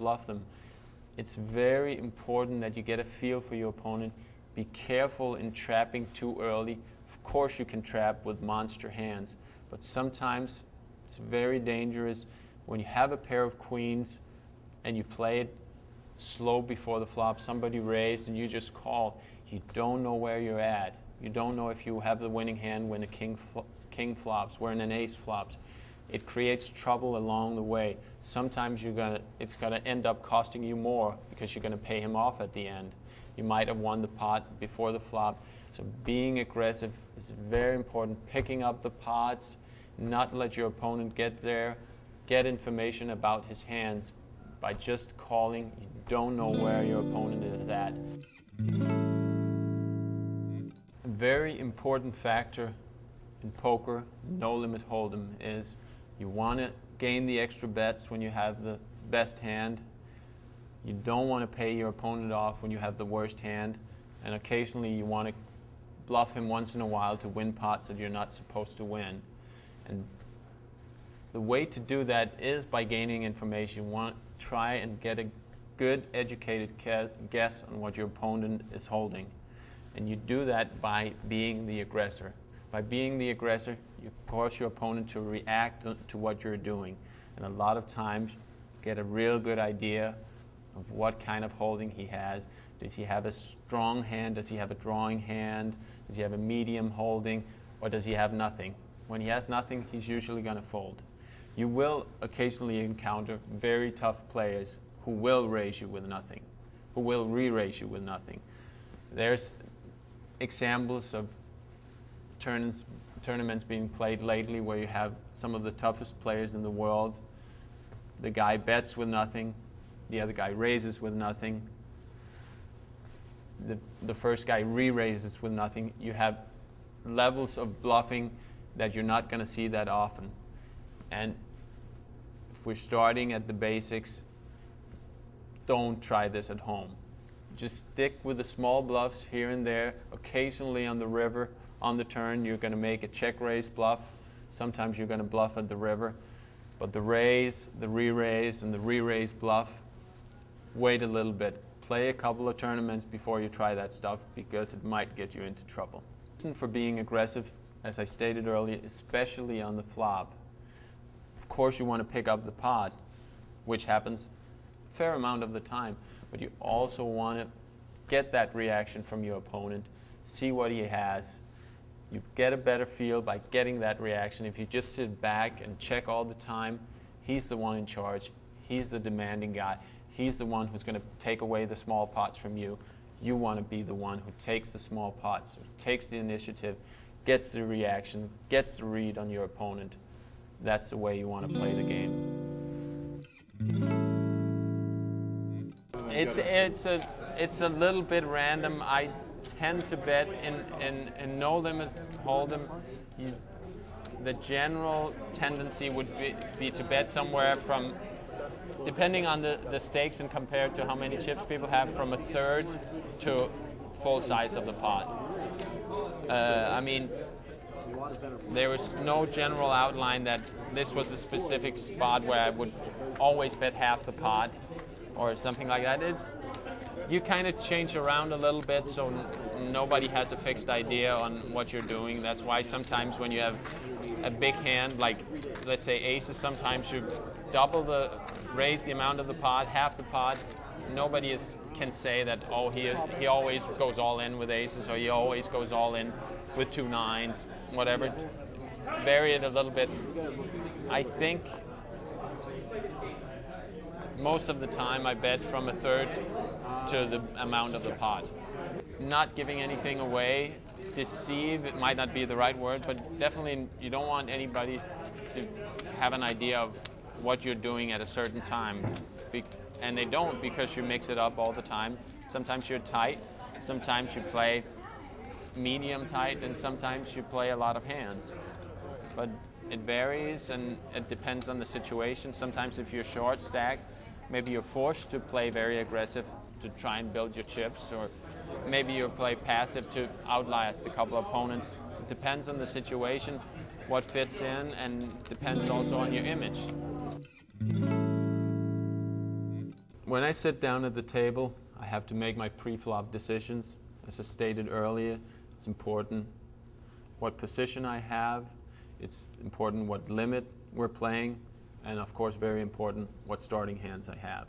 bluff them. It's very important that you get a feel for your opponent. Be careful in trapping too early. Of course you can trap with monster hands, but sometimes it's very dangerous when you have a pair of queens and you play it slow before the flop, somebody raised and you just call. You don't know where you're at. You don't know if you have the winning hand when a king flops, when an ace flops. It creates trouble along the way. Sometimes it's going to end up costing you more because you're going to pay him off at the end. You might have won the pot before the flop. So being aggressive is very important. Picking up the pots, not let your opponent get there. Get information about his hands by just calling. You don't know where your opponent is at. A very important factor in poker, no limit hold'em, is you want to gain the extra bets when you have the best hand. You don't want to pay your opponent off when you have the worst hand, and occasionally you want to bluff him once in a while to win pots that you're not supposed to win. And the way to do that is by gaining information. You want to try and get a good educated guess on what your opponent is holding. And you do that by being the aggressor. By being the aggressor, you force your opponent to react to what you're doing. And a lot of times, you get a real good idea of what kind of holding he has. Does he have a strong hand? Does he have a drawing hand? Does he have a medium holding? Or does he have nothing? When he has nothing, he's usually going to fold. You will occasionally encounter very tough players who will raise you with nothing, who will re-raise you with nothing. There's examples of tournaments being played lately where you have some of the toughest players in the world. The guy bets with nothing, the other guy raises with nothing, the first guy re-raises with nothing. You have levels of bluffing that you're not going to see that often. And if we're starting at the basics, don't try this at home. Just stick with the small bluffs here and there. Occasionally on the river, on the turn, you're going to make a check raise bluff. Sometimes you're going to bluff at the river. But the raise, the re-raise, and the re-raise bluff, wait a little bit. Play a couple of tournaments before you try that stuff because it might get you into trouble. The reason for being aggressive, as I stated earlier, especially on the flop. Of course you want to pick up the pot, which happens a fair amount of the time, but you also want to get that reaction from your opponent, see what he has. You get a better feel by getting that reaction. If you just sit back and check all the time, he's the one in charge. He's the demanding guy. He's the one who's going to take away the small pots from you. You want to be the one who takes the small pots, who takes the initiative, gets the reaction, gets the read on your opponent. That's the way you want to play the game. It's a little bit random. I tend to bet in no limit hold'em. The general tendency would be to bet somewhere from, depending on the stakes and compared to how many chips people have, from a third to full size of the pot. I mean, there was no general outline that this was a specific spot where I would always bet half the pot or something like that. You kind of change around a little bit, so nobody has a fixed idea on what you're doing. That's why sometimes when you have a big hand, like let's say aces, sometimes you raise the amount of the pot, half the pot. Nobody can say that, oh, he always goes all in with aces, or he always goes all in with 2 nines, whatever. Vary it a little bit. I think most of the time I bet from a third to the amount of the pot. Not giving anything away, deceive, it might not be the right word, but definitely you don't want anybody to have an idea of what you're doing at a certain time. And they don't, because you mix it up all the time. Sometimes you're tight, sometimes you play medium tight, and sometimes you play a lot of hands. But it varies and it depends on the situation. Sometimes if you're short stacked, maybe you're forced to play very aggressive to try and build your chips, or maybe you play passive to outlast a couple of opponents. It depends on the situation, what fits in, and depends also on your image. When I sit down at the table, I have to make my pre-flop decisions. As I stated earlier, it's important what position I have, it's important what limit we're playing, and of course very important what starting hands I have.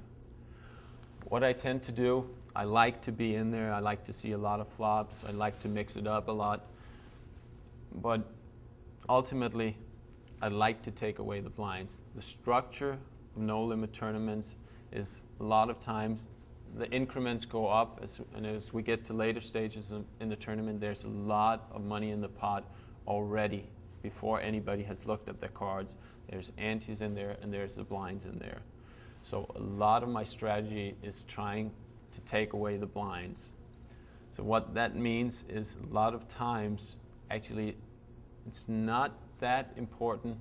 What I tend to do, I like to be in there, I like to see a lot of flops, I like to mix it up a lot, but ultimately I like to take away the blinds. The structure of no-limit tournaments is a lot of times the increments go up, and as we get to later stages in the tournament, there's a lot of money in the pot already before anybody has looked at their cards. There's antes in there, and there's the blinds in there. So a lot of my strategy is trying to take away the blinds. So what that means is a lot of times, actually, it's not that important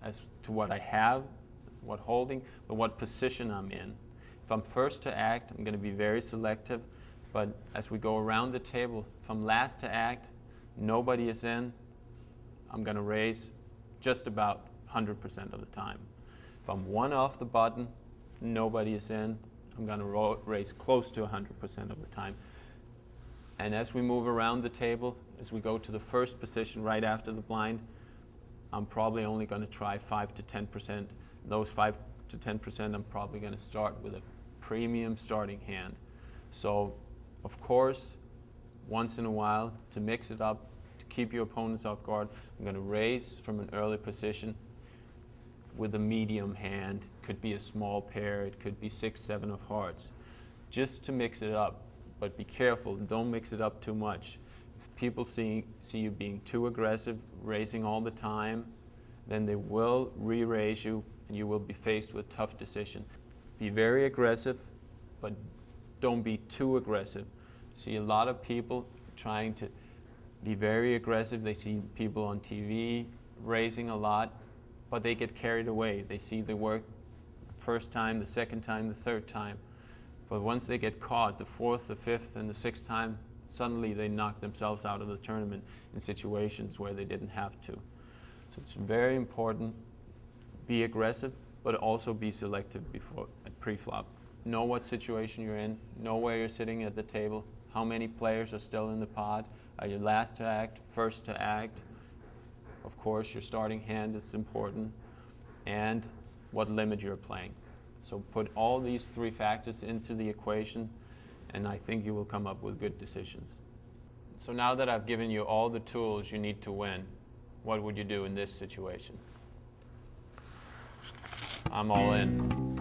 as to what I have, what holding, but what position I'm in. If I'm first to act, I'm going to be very selective, but as we go around the table, if I'm last to act, nobody is in, I'm going to raise just about 100% of the time. If I'm one off the button, nobody is in, I'm going to raise close to 100% of the time. And as we move around the table, as we go to the first position right after the blind, I'm probably only going to try 5 to 10%. Those 5 to 10%, I'm probably going to start with a premium starting hand. So, of course, once in a while, to mix it up, to keep your opponents off guard, I'm going to raise from an early position with a medium hand. It could be a small pair, it could be 6, 7 of hearts, just to mix it up. But be careful, don't mix it up too much. If people see you being too aggressive, raising all the time, then they will re-raise you, and you will be faced with a tough decision. Be very aggressive, but don't be too aggressive. See a lot of people trying to be very aggressive. They see people on TV raising a lot, but they get carried away. They see the work the first time, the second time, the third time. But once they get caught, the fourth, the fifth, and the sixth time, suddenly they knock themselves out of the tournament in situations where they didn't have to. So it's very important, be aggressive, but also be selective before at pre-flop. Know what situation you're in, know where you're sitting at the table, how many players are still in the pot, are you last to act, first to act. Of course, your starting hand is important, and what limit you're playing. So put all these 3 factors into the equation, and I think you will come up with good decisions. So now that I've given you all the tools you need to win, what would you do in this situation? I'm all in.